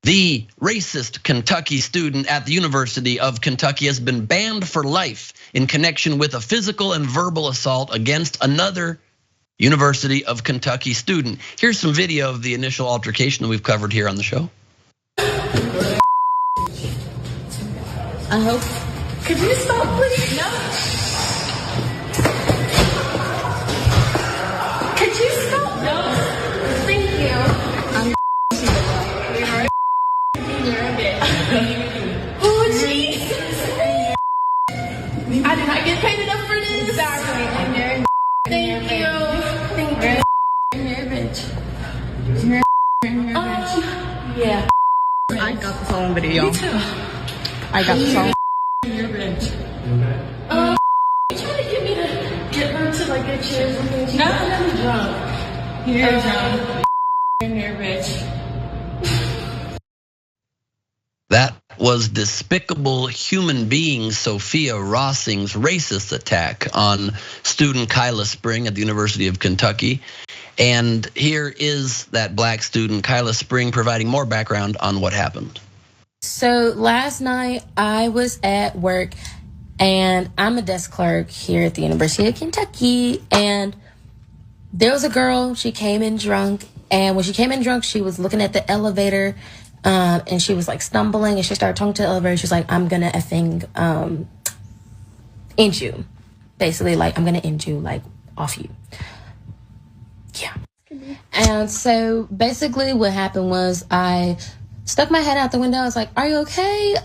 The racist Kentucky student at the University of Kentucky has been banned for life in connection with a physical and verbal assault against another University of Kentucky student. Here's some video of the initial altercation that we've covered here on the show. I hope. Could you stop, please? No. Could you stop? No. Thank you. I'm oh, Jesus. I did not get paid enough for this. Exactly. Thank you. Thank you. You're a bitch. You're a bitch. Yeah. I got this all on video. Me too. I got this all. You're a bitch. You trying to get me to get her to like get chairs and things? No, I'm drunk. You're drunk. You're a bitch. That was despicable human being Sophia Rosing's racist attack on student Kylah Spring at the University of Kentucky. And here is that black student, Kylah Spring, providing more background on what happened. So last night I was at work and I'm a desk clerk here at the University of Kentucky. And there was a girl, she came in drunk. And when she came in drunk, she was looking at the elevator. And she was like stumbling and she started talking to the elevator. She was like, I'm gonna effing end you. Basically, like, I'm gonna end you, like, off you. Yeah. And so basically what happened was I stuck my head out the window. I was like, are you okay?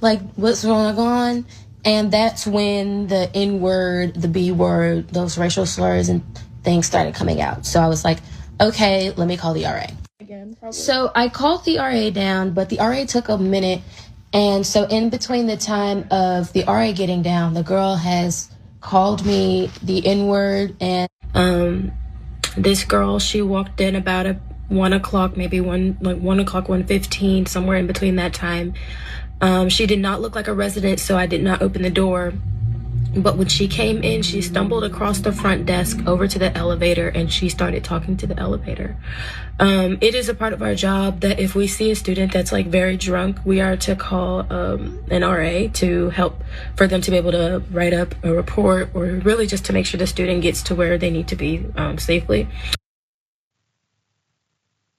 Like, what's going on? And that's when the N-word, the B-word, those racial slurs and things started coming out. So I was like, okay, let me call the RA. So I called the RA down, but the RA took a minute. And so in between the time of the RA getting down, the girl has called me the N-word. And this girl, she walked in about 1 o'clock, maybe 1 o'clock, 1:15, somewhere in between that time. She did not look like a resident, so I did not open the door. But when she came in, she stumbled across the front desk over to the elevator and she started talking to the elevator. It is a part of our job that if we see a student that's like very drunk, we are to call an RA to help for them to be able to write up a report or really just to make sure the student gets to where they need to be safely.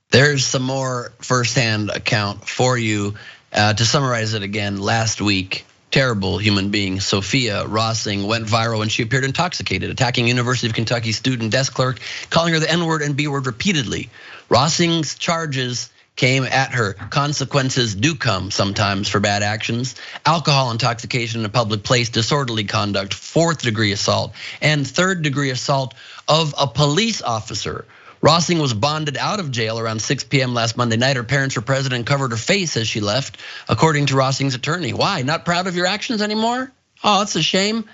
There's some more firsthand account for you. To summarize it again, last week, terrible human being Sophia Rosing went viral when she appeared intoxicated, attacking University of Kentucky student desk clerk, calling her the N-word and B-word repeatedly. Rosing's charges came at her. Consequences do come sometimes for bad actions. Alcohol intoxication in a public place, disorderly conduct, 4th-degree assault, and 3rd-degree assault of a police officer. Rosing was bonded out of jail around 6 p.m. last Monday night. Her parents were present and covered her face as she left, according to Rosing's attorney. Why? Not proud of your actions anymore? Oh, that's a shame.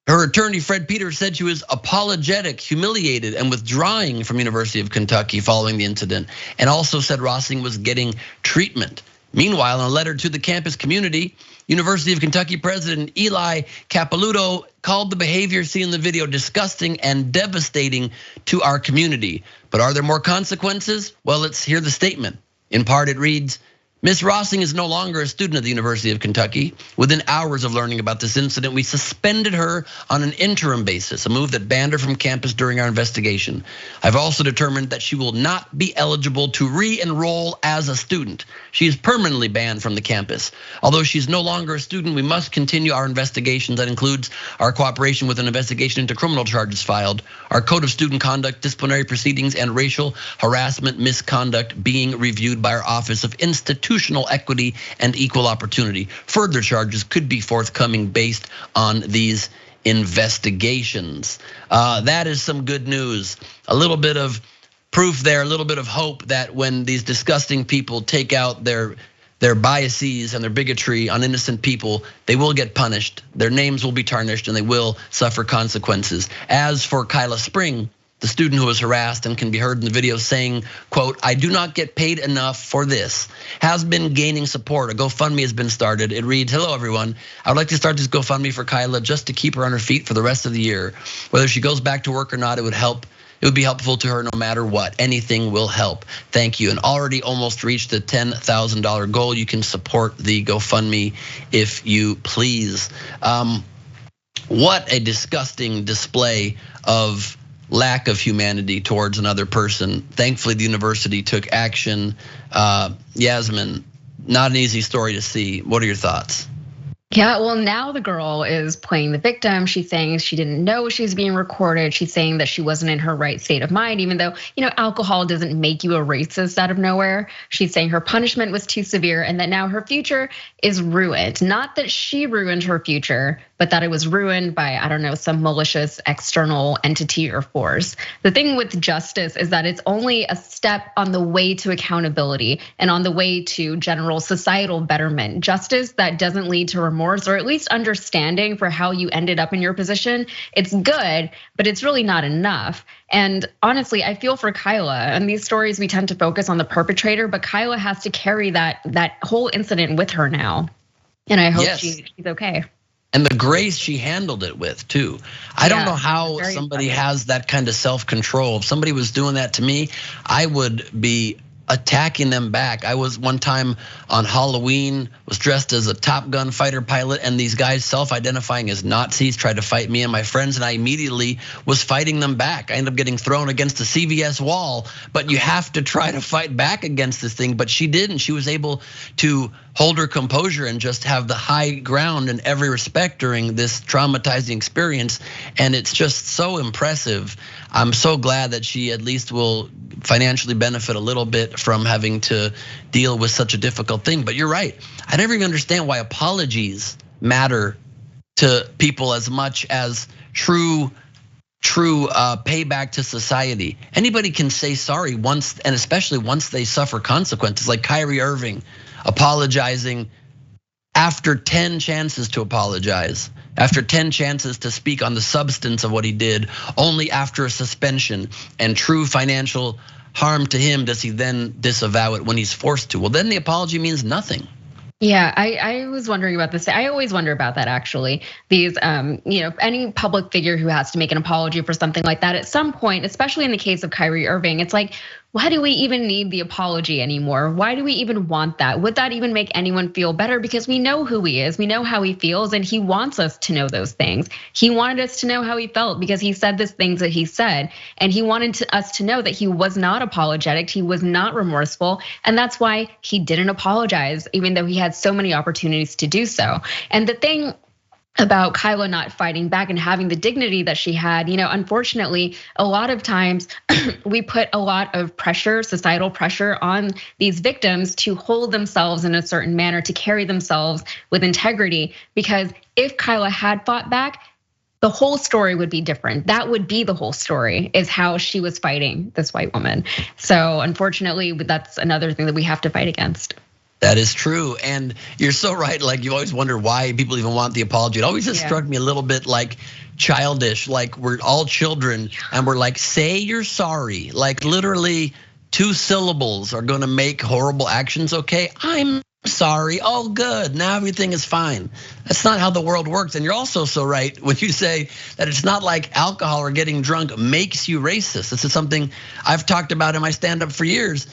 Her attorney, Fred Peters, said she was apologetic, humiliated, and withdrawing from University of Kentucky following the incident, and also said Rosing was getting treatment. Meanwhile, in a letter to the campus community, University of Kentucky President Eli Capilouto called the behavior seen in the video disgusting and devastating to our community. But are there more consequences? Well, let's hear the statement. In part, it reads, Ms. Rosing is no longer a student at the University of Kentucky. Within hours of learning about this incident, we suspended her on an interim basis, a move that banned her from campus during our investigation. I've also determined that she will not be eligible to re-enroll as a student. She is permanently banned from the campus. Although she's no longer a student, we must continue our investigation. That includes our cooperation with an investigation into criminal charges filed, our code of student conduct, disciplinary proceedings, and racial harassment misconduct being reviewed by our Office of Institutional Equity and Equal Opportunity. Further charges could be forthcoming based on these investigations. That is some good news. A little bit of proof there, a little bit of hope that when these disgusting people take out their biases and their bigotry on innocent people, they will get punished. Their names will be tarnished and they will suffer consequences. As for Kylah Spring, the student who was harassed and can be heard in the video saying, quote, I do not get paid enough for this, has been gaining support. A GoFundMe has been started. It reads, hello everyone. I would like to start this GoFundMe for Kylah just to keep her on her feet for the rest of the year. Whether she goes back to work or not, it would help It would be helpful to her no matter what. Anything will help. Thank you. And already almost reached the $10,000 goal. You can support the GoFundMe if you please. What a disgusting display of lack of humanity towards another person. Thankfully, the university took action. Yasmin, not an easy story to see. What are your thoughts? Yeah, well, now the girl is playing the victim. She's saying she didn't know she was being recorded. She's saying that she wasn't in her right state of mind, even though, alcohol doesn't make you a racist out of nowhere. She's saying her punishment was too severe and that now her future is ruined. Not that she ruined her future, but that it was ruined by, I don't know, some malicious external entity or force. The thing with justice is that it's only a step on the way to accountability and on the way to general societal betterment. Justice that doesn't lead to remorse, or at least understanding for how you ended up in your position, it's good, but it's really not enough. And honestly, I feel for Kylah. And these stories, we tend to focus on the perpetrator, but Kylah has to carry that whole incident with her now. And I hope she's okay. And the grace she handled it with too. I don't know how somebody has that kind of self-control. If somebody was doing that to me, I would be attacking them back. I was one time on Halloween, was dressed as a Top Gun fighter pilot, and these guys self-identifying as Nazis tried to fight me and my friends, and I immediately was fighting them back. I ended up getting thrown against the CVS wall, but you have to try to fight back against this thing, but she didn't. She was able to hold her composure and just have the high ground in every respect during this traumatizing experience, and it's just so impressive. I'm so glad that she at least will financially benefit a little bit from having to deal with such a difficult thing. But you're right. I never even understand why apologies matter to people as much as true payback to society. Anybody can say sorry once, and especially once they suffer consequences, like Kyrie Irving apologizing after 10 chances to apologize, after 10 chances to speak on the substance of what he did, only after a suspension and true financial harm to him does he then disavow it when he's forced to. Well, then the apology means nothing. Yeah, I was wondering about this. I always wonder about that actually. These, any public figure who has to make an apology for something like that at some point, especially in the case of Kyrie Irving, it's like, why do we even need the apology anymore? Why do we even want that? Would that even make anyone feel better? Because we know who he is, we know how he feels, and he wants us to know those things. He wanted us to know how he felt because he said the things that he said, and he wanted us to know that he was not apologetic, he was not remorseful, and that's why he didn't apologize, even though he had so many opportunities to do so. And the thing about Kylah not fighting back and having the dignity that she had, unfortunately, a lot of times we put a lot of pressure, societal pressure on these victims to hold themselves in a certain manner, to carry themselves with integrity. Because if Kylah had fought back, the whole story would be different. That would be the whole story, is how she was fighting this white woman. So unfortunately, that's another thing that we have to fight against. That is true, and you're so right. Like, you always wonder why people even want the apology. It always just struck me a little bit like childish, like we're all children and we're like, say you're sorry. Like literally 2 syllables are gonna make horrible actions okay. I'm sorry, all good, now everything is fine. That's not how the world works. And you're also so right when you say that it's not like alcohol or getting drunk makes you racist. This is something I've talked about in my stand-up for years.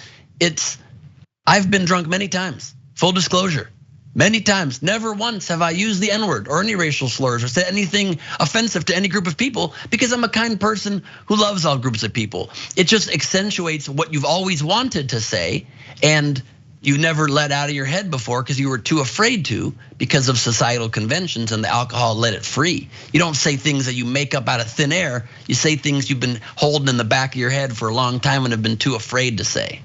I've been drunk many times, full disclosure, many times. Never once have I used the N-word or any racial slurs or said anything offensive to any group of people because I'm a kind person who loves all groups of people. It just accentuates what you've always wanted to say and you never let out of your head before because you were too afraid to because of societal conventions, and the alcohol let it free. You don't say things that you make up out of thin air. You say things you've been holding in the back of your head for a long time and have been too afraid to say.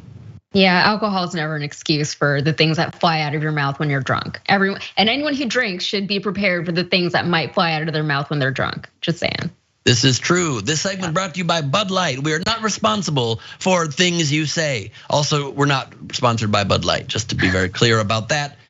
Yeah, alcohol is never an excuse for the things that fly out of your mouth when you're drunk. Anyone who drinks should be prepared for the things that might fly out of their mouth when they're drunk. Just saying. This is true. This segment brought to you by Bud Light. We are not responsible for things you say. Also, we're not sponsored by Bud Light, just to be very clear about that.